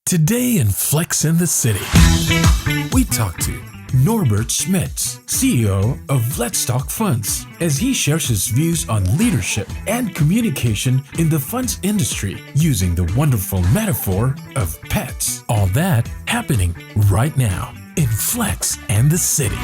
Today in Flex in the City, we talk to Norbert Schmitz, CEO of Let's Talk Funds, as he shares his views on leadership and communication in the funds industry using the wonderful metaphor of pets. All that happening right now in Flex and the City.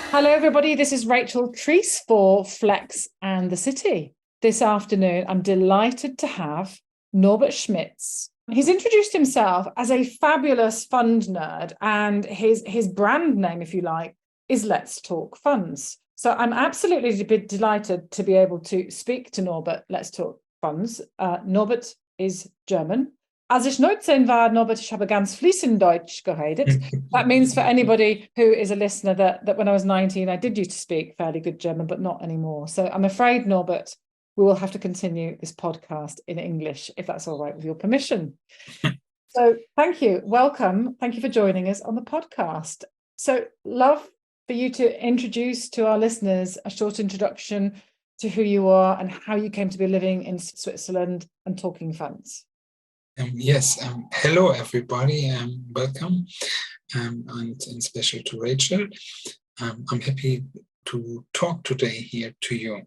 Hello, everybody. This is Rachel Treese for Flex and the City. This afternoon, I'm delighted to have Norbert Schmitz. He's introduced himself as a fabulous fund nerd, and his brand name, if you like, is Let's Talk Funds. So I'm absolutely delighted to be able to speak to Norbert. Let's Talk Funds. Norbert is German. Als ich 19 war, Norbert, ich habe ganz fließend Deutsch geredet. That means for anybody who is a listener that when I was 19, I did used to speak fairly good German, but not anymore. So I'm afraid, Norbert, we will have to continue this podcast in English, if that's all right with your permission. So thank you. Welcome. Thank you for joining us on the podcast. So love for you to introduce to our listeners a short introduction to who you are and how you came to be living in Switzerland and talking funds. Hello everybody, welcome, and special to Rachel. I'm happy to talk today here to you.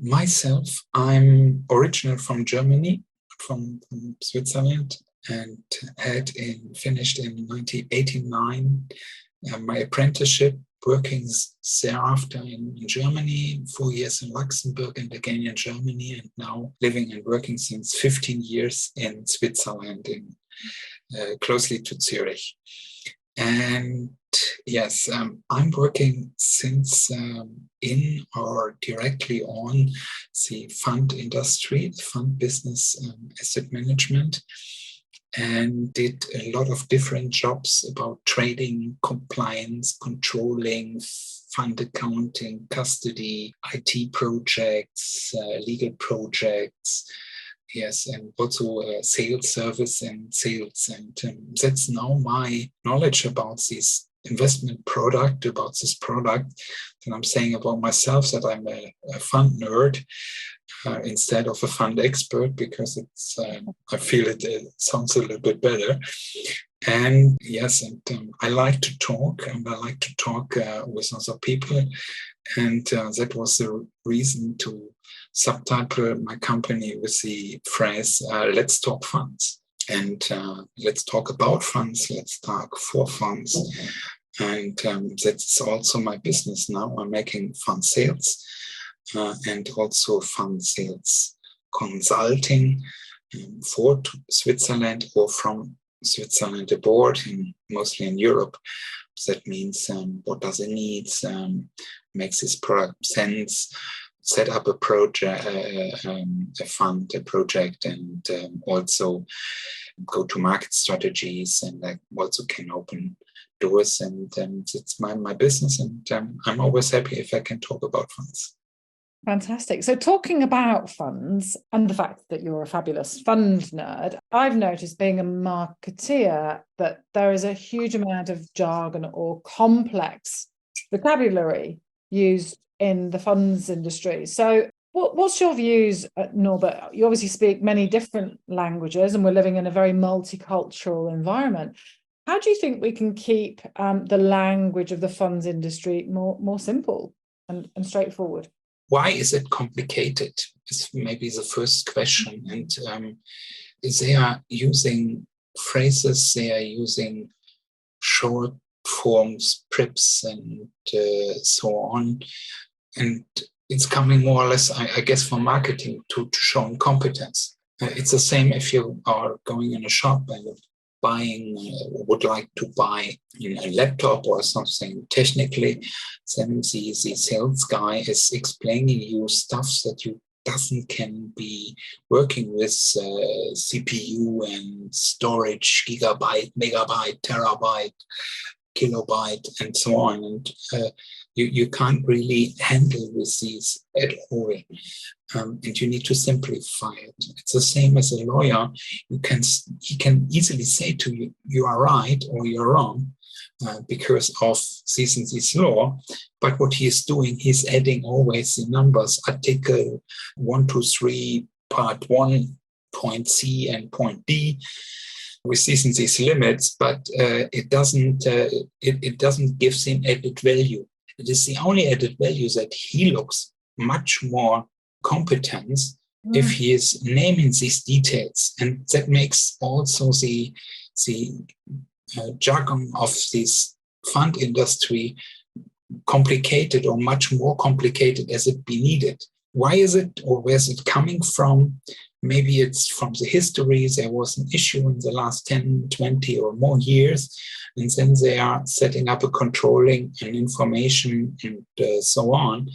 Myself, I'm original from Germany, from Switzerland, and finished in 1989 my apprenticeship, working thereafter in Germany, 4 years in Luxembourg and again in Germany, and now living and working since 15 years in Switzerland, closely to Zurich. And yes, I'm working since in or directly on the fund industry, the fund business, asset management, and did a lot of different jobs about trading, compliance, controlling, fund accounting, custody, IT projects, legal projects, yes, and also sales service and sales. And that's now my knowledge about this investment product, about this product. And I'm saying about myself that I'm a fund nerd, instead of a fund expert, because it's I feel it sounds a little bit better. And yes, and I like to talk, and I like to talk with other people, and that was the reason to subtitle my company with the phrase "Let's Talk Funds." And let's talk about funds, let's talk for funds. And that's also my business now. I'm making fund sales and also fund sales consulting for Switzerland or from Switzerland abroad, mostly in Europe. That means what does it need, makes this product sense, set up a project, a fund, a project, and also go-to-market strategies, and I also can open doors. And it's my business, and I'm always happy if I can talk about funds. Fantastic. So talking about funds and the fact that you're a fabulous fund nerd, I've noticed being a marketeer that there is a huge amount of jargon or complex vocabulary used in the funds industry. So what's your views, Norbert? You obviously speak many different languages, and we're living in a very multicultural environment. How do you think we can keep the language of the funds industry more simple and straightforward? Why is it complicated? Is maybe the first question. And they are using phrases, they are using short forms, prips, and so on. And it's coming more or less, I guess, for marketing to show incompetence. It's the same if you are going in a shop and would like to buy a laptop or something technically, then the sales guy is explaining you stuff that you can be working with, CPU and storage, gigabyte, megabyte, terabyte, kilobyte, and so on. And you can't really handle with these at all. And you need to simplify it. It's the same as a lawyer. He can easily say to you, you are right or you're wrong because of this and this law. But what he is doing, he's adding always the numbers, article 123, part 1, point C and point D within these limits, but it doesn't give him added value. It is the only added value that he looks much more competent if he is naming these details, and that makes also the jargon of this fund industry complicated, or much more complicated as it be needed. Why is it, or where's it coming from? Maybe it's from the history. There was an issue in the last 10, 20 or more years, and then they are setting up a controlling and information and so on,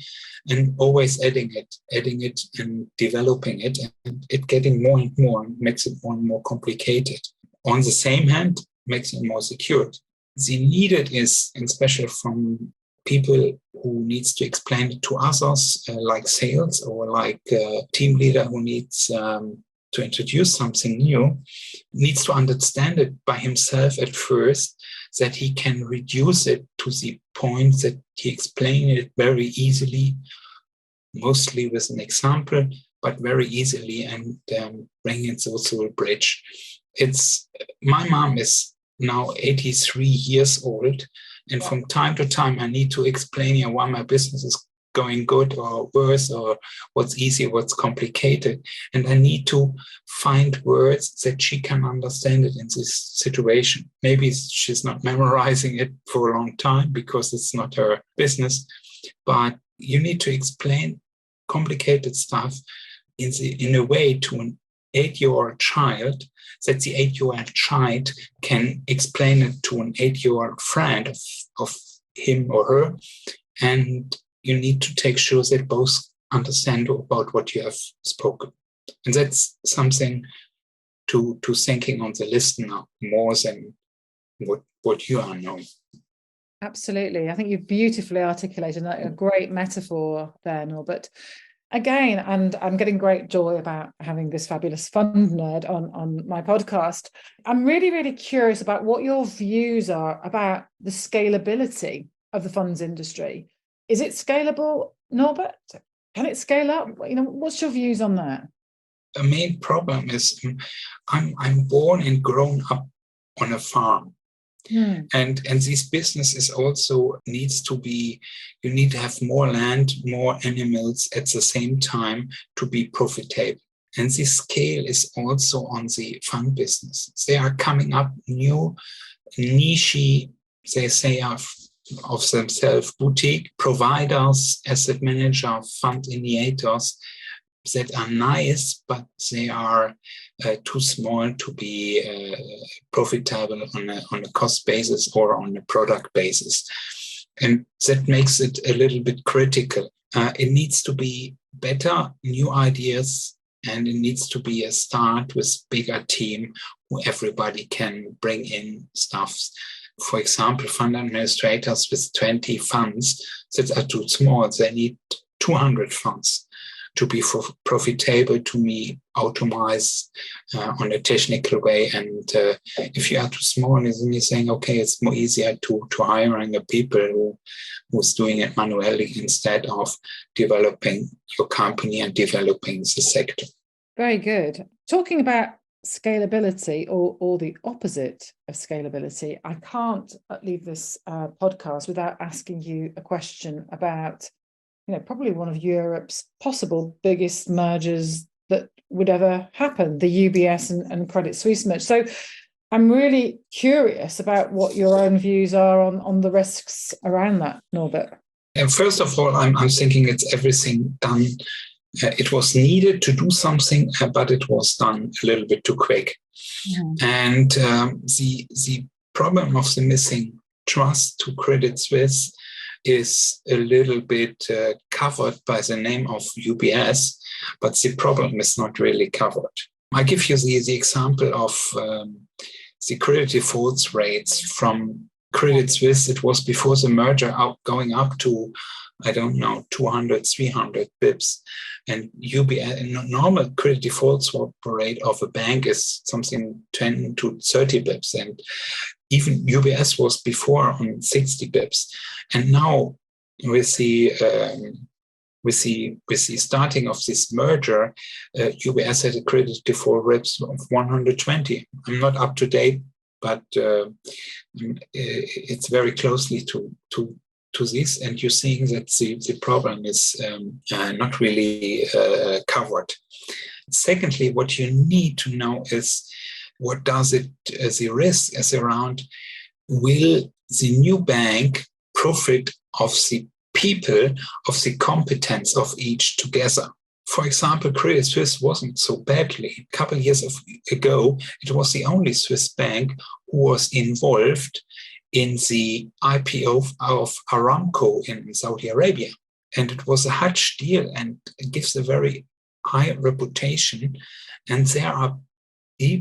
and always adding it and developing it, and it getting more and more, makes it more and more complicated. On the same hand, makes it more secured. The needed is, especially from people who needs to explain it to others, like sales or like a team leader who needs to introduce something new, needs to understand it by himself at first, that he can reduce it to the point that he explained it very easily, mostly with an example, but very easily, and bring it also a bridge. My mom is now 83 years old, and from time to time I need to explain why my business is going good or worse, or what's easy, what's complicated. And I need to find words that she can understand it in this situation. Maybe she's not memorizing it for a long time because it's not her business, but you need to explain complicated stuff in a way to an 8-year-old child, that the 8-year-old child can explain it to an 8-year-old friend of him or her. And you need to take sure that both understand about what you have spoken. And that's something to thinking on the listener more than what you are knowing. Absolutely. I think you've beautifully articulated a great metaphor there, Norbert. Again, and I'm getting great joy about having this fabulous fund nerd on my podcast. I'm really, really curious about what your views are about the scalability of the funds industry. Is it scalable, Norbert? Can it scale up? What's your views on that? The main problem is I'm born and grown up on a farm. And this business is also needs to be, you need to have more land, more animals at the same time to be profitable. And this scale is also on the fund business. They are coming up new niche, they say of themselves, boutique providers, asset manager, fund initiators that are nice, but they are too small to be profitable on a cost basis or on a product basis. And that makes it a little bit critical. It needs to be better, new ideas, and it needs to be a start with bigger team who everybody can bring in stuff. For example, fund administrators with 20 funds that are too small. They need 200 funds to be profitable, to be automated on a technical way. And if you are too small, then you're saying, okay, it's more easier to hiring a people who's doing it manually instead of developing your company and developing the sector. Very good. Talking about scalability or the opposite of scalability, I can't leave this podcast without asking you a question about probably one of Europe's possible biggest mergers that would ever happen, the UBS and Credit Suisse merge. So I'm really curious about what your own views are on the risks around that, Norbert. And first of all, I'm thinking it's everything done. It was needed to do something, but it was done a little bit too quick. And the problem of the missing trust to Credit Suisse is a little bit covered by the name of UBS, but the problem is not really covered. I give you the example of the credit default rates from Credit Suisse. It was before the merger going up to, 200, 300 bips. And UBS, normal credit default swap rate of a bank is something 10 to 30 bips. And even UBS was before on 60 bips. And now with the with the starting of this merger, UBS had a credit default rate of 120. I'm not up to date, but it's very closely to this, and you're seeing that the problem is not really covered. Secondly, what you need to know is what does it, the risk is around, will the new bank profit of the people, of the competence of each together? For example, Credit Suisse wasn't so badly. A couple of years ago, it was the only Swiss bank who was involved in the IPO of Aramco in Saudi Arabia. And it was a huge deal and it gives a very high reputation. And there are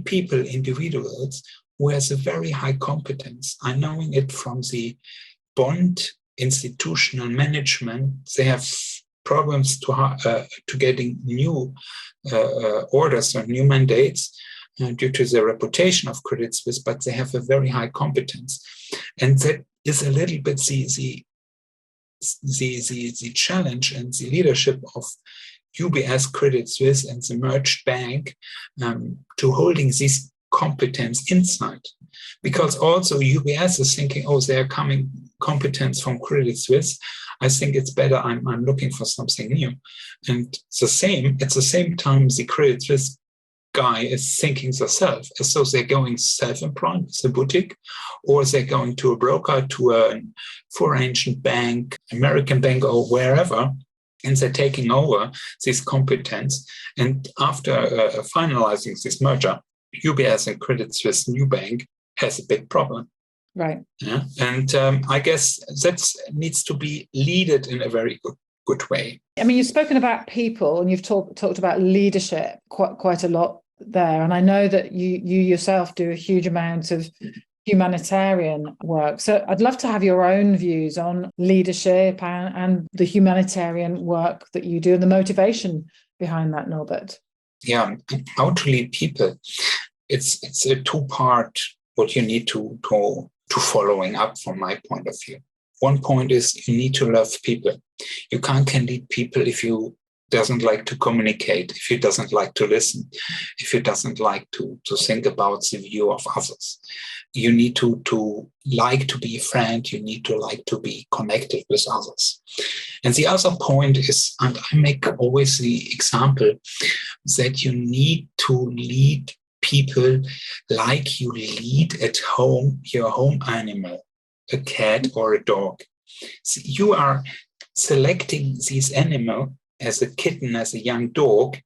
people, individuals, who has a very high competence. I know it from the bond institutional management. They have problems to getting new orders or new mandates due to the reputation of Credit Suisse, but they have a very high competence. And that is a little bit the challenge and the leadership of UBS, Credit Suisse, and the merged bank to holding this competence inside. Because also UBS is thinking, oh, they're coming competence from Credit Suisse. I think it's better. I'm looking for something new. And at the same time, the Credit Suisse guy is thinking themselves as though they're going self-employed, it's a boutique, or they're going to a broker, to a foreign bank, American bank, or wherever, and they're taking over this competence. And after finalizing this merger, UBS and Credit Suisse new bank has a big problem. Right. Yeah. And I guess that needs to be led in a very good way. I mean, you've spoken about people and you've talked about leadership quite a lot there. And I know that you yourself do a huge amount of humanitarian work. So I'd love to have your own views on leadership and the humanitarian work that you do and the motivation behind that, Norbert. Yeah, how to lead people. It's a two-part what you need to following up from my point of view. One point is you need to love people. You can lead people if you doesn't like to communicate, if you doesn't like to listen, if you doesn't like to think about the view of others. You need to like to be a friend. You need to like to be connected with others. And the other point is, and I make always the example, that you need to lead people like you lead at home your home animal, a cat or a dog. So you are selecting this animal as a kitten, as a young dog,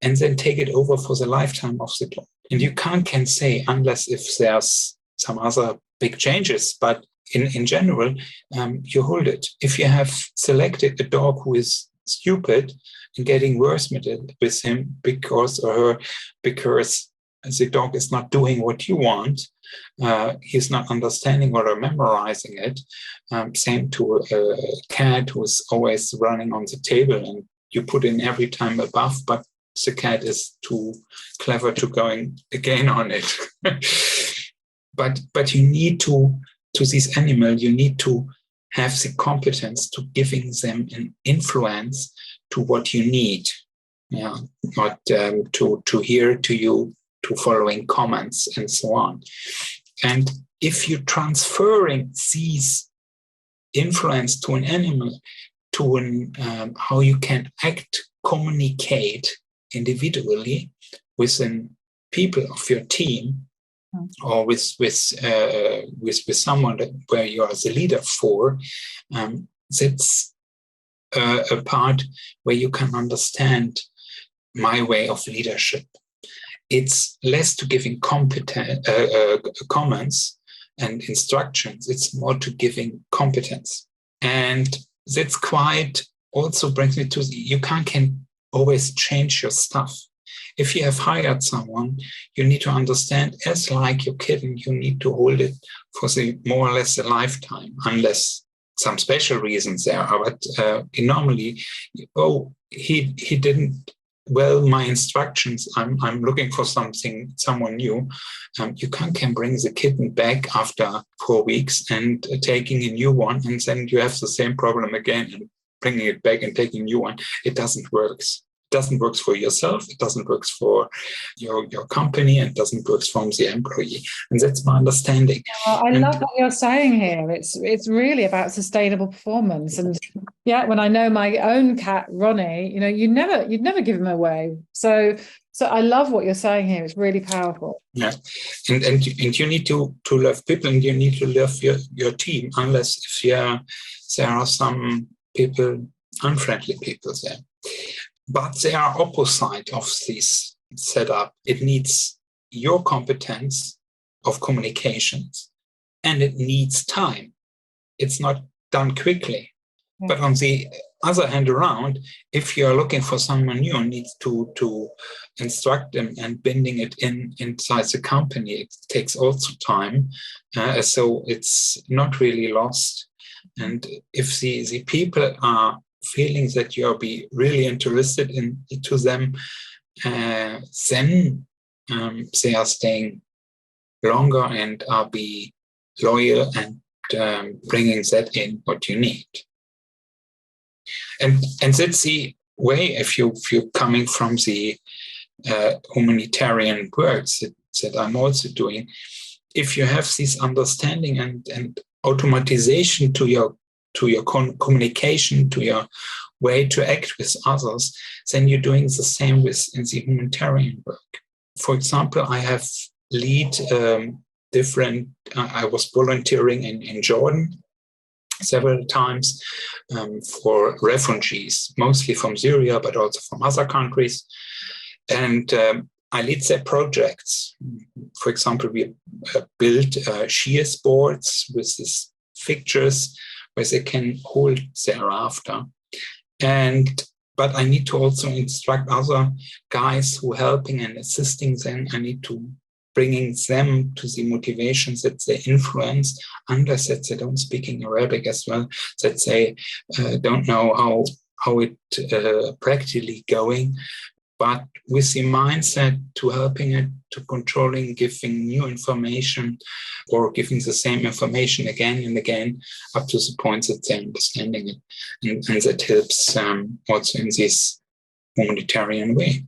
and then take it over for the lifetime of the dog. And you can say, unless if there's some other big changes, but in general, you hold it. If you have selected a dog who is stupid and getting worse with him because the dog is not doing what you want, he's not understanding or memorizing it. Same to a cat who's always running on the table and you put in every time above, but the cat is too clever to going again on it. But you need to this animal, you need to have the competence to giving them an influence to what you need. Yeah, not to hear to you, to following comments and so on. And if you're transferring these influence to an animal, to how you can communicate individually within people of your team, or with someone where you are the leader for, that's a part where you can understand my way of leadership. It's less to giving comments and instructions. It's more to giving competence. And that's quite also brings me to, you can always change your stuff. If you have hired someone, you need to understand, as like your kitten, you need to hold it for more or less a lifetime, unless some special reasons there are. But normally, he didn't my instructions. I'm looking for someone new. You can bring the kitten back after 4 weeks and taking a new one, and then you have the same problem again. And bringing it back and taking a new one, it doesn't work. Doesn't work for yourself, it doesn't work for your company, and doesn't work for the employee. And that's my understanding. I love what you're saying here. It's really about sustainable performance. And yeah, when I know my own cat Ronnie, you'd never give him away. So I love what you're saying here. It's really powerful. Yeah, and you need to love people, and you need to love your team, unless if there are some people, unfriendly people there. But they are opposite of this setup. It needs your competence of communications, and it needs time. It's not done quickly. Yeah. But on the other hand around, if you're looking for someone new, needs to instruct them and bending it inside the company, it takes also time. So it's not really lost. And if the people are feeling that you'll be really interested into them, then they are staying longer and are be loyal and bringing that in what you need. And that's the way, if you're coming from the humanitarian work that I'm also doing, if you have this understanding and automatization to your communication, to your way to act with others, then you're doing the same in the humanitarian work. For example, I have lead different, I was volunteering in Jordan several times for refugees, mostly from Syria, but also from other countries. And I lead their projects. For example, we built shear boards with these fixtures where they can hold thereafter. But I need to also instruct other guys who are helping and assisting them. I need to bringing them to the motivations that they influence, unless that they don't speak in Arabic as well, that they don't know how it practically going. But with the mindset to helping it, to controlling, giving new information, or giving the same information again and again, up to the point that they're understanding it. And that helps also in this humanitarian way.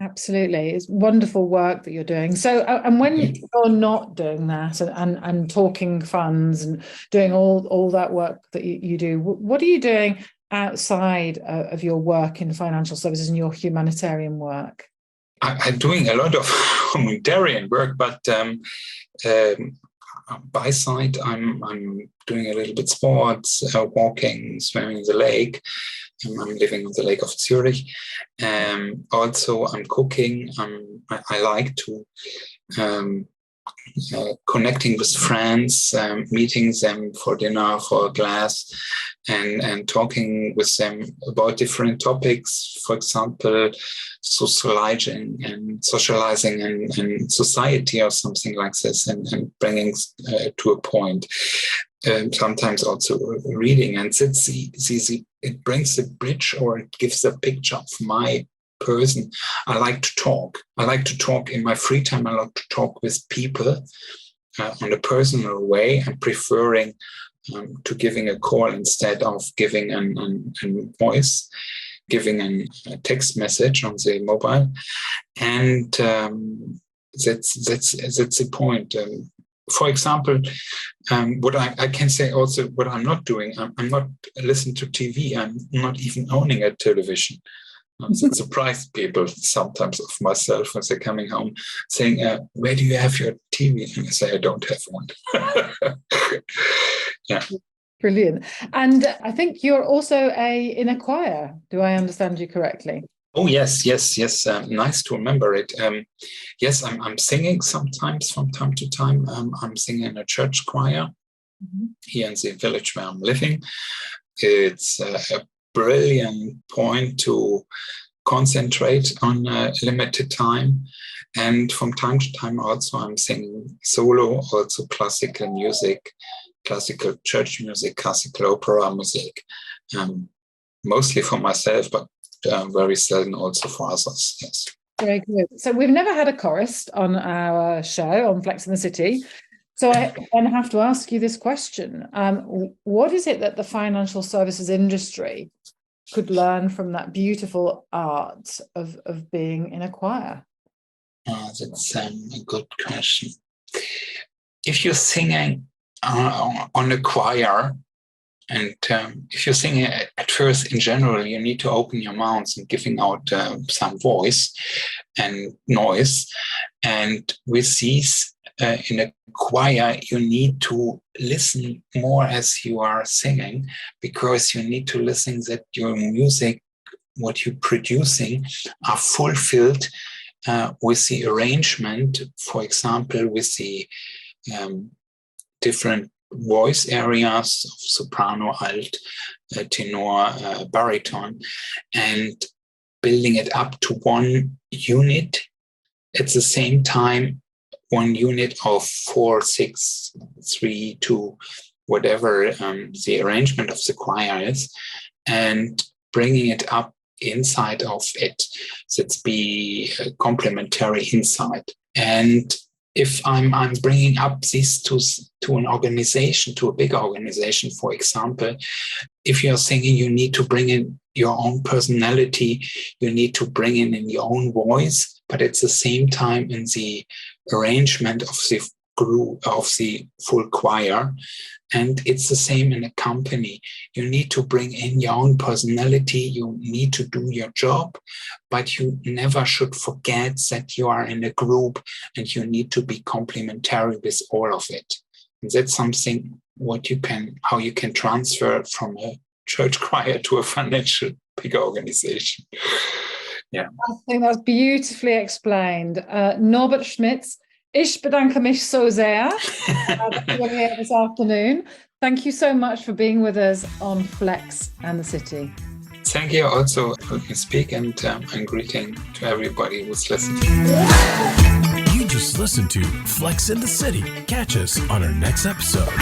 Absolutely. It's wonderful work that you're doing. So, and when you're not doing that and talking funds and doing all that work that you do, what are you doing outside of your work in financial services and your humanitarian work? I'm doing a lot of humanitarian work, but by side, I'm doing a little bit sports, walking, swimming in the lake. I'm living on the Lake of Zurich. Also, I'm cooking. I like to connecting with friends, meeting them for dinner, for a glass, and talking with them about different topics. For example, socializing in society or something like this, and bringing to a point. Sometimes also reading, and it brings a bridge, or it gives a picture of my person. I like to talk. I like to talk in my free time. I like to talk with people on a personal way, and preferring to giving a call instead of giving a voice, giving a text message on the mobile. And that's the point. For example, what I can say also, what I'm not doing, I'm not listening to TV. I'm not even owning a television. I surprise people sometimes of myself when they're coming home saying, where do you have your TV? And I say, I don't have one. Yeah. Brilliant. And I think you're also in a choir. Do I understand you correctly? Oh, yes. Nice to remember it. Yes, I'm singing sometimes from time to time. I'm singing in a church choir here in the village where I'm living. It's a brilliant point to concentrate on a limited time. And from time to time also I'm singing solo, also classical music, classical church music, classical opera music, mostly for myself, but very seldom also for others. Yes. Very good. So we've never had a chorist on our show on Flex in the City. So I then have to ask you this question. What is it that the financial services industry could learn from that beautiful art of being in a choir? That's a good question. If you're singing on a choir, and if you're singing at first in general, you need to open your mouths and giving out some voice and noise. And with these, in a choir, you need to listen more as you are singing, because you need to listen that your music, what you're producing, are fulfilled with the arrangement, for example, with the different voice areas of soprano, alt, tenor, baritone, and building it up to one unit at the same time, one unit of 4, 6, 3, 2, whatever the arrangement of the choir is, and bringing it up inside of it. So it's be complementary inside. And if I'm bringing up this to an organization, to a big organization, for example, if you're singing, you need to bring in your own personality, you need to bring in your own voice, but at the same time in the arrangement of the group, of the full choir. And it's the same in a company. You need to bring in your own personality. You need to do your job, but you never should forget that you are in a group and you need to be complementary with all of it. And that's something how you can transfer from a church choir to a financial big organization. Yeah. I think that's beautifully explained. Norbert Schmitz, ich bedanke mich so sehr for being here this afternoon. Thank you so much for being with us on Flex and the City. Thank you also for your speak, and greeting to everybody who's listening. You just listened to Flex in the City. Catch us on our next episode.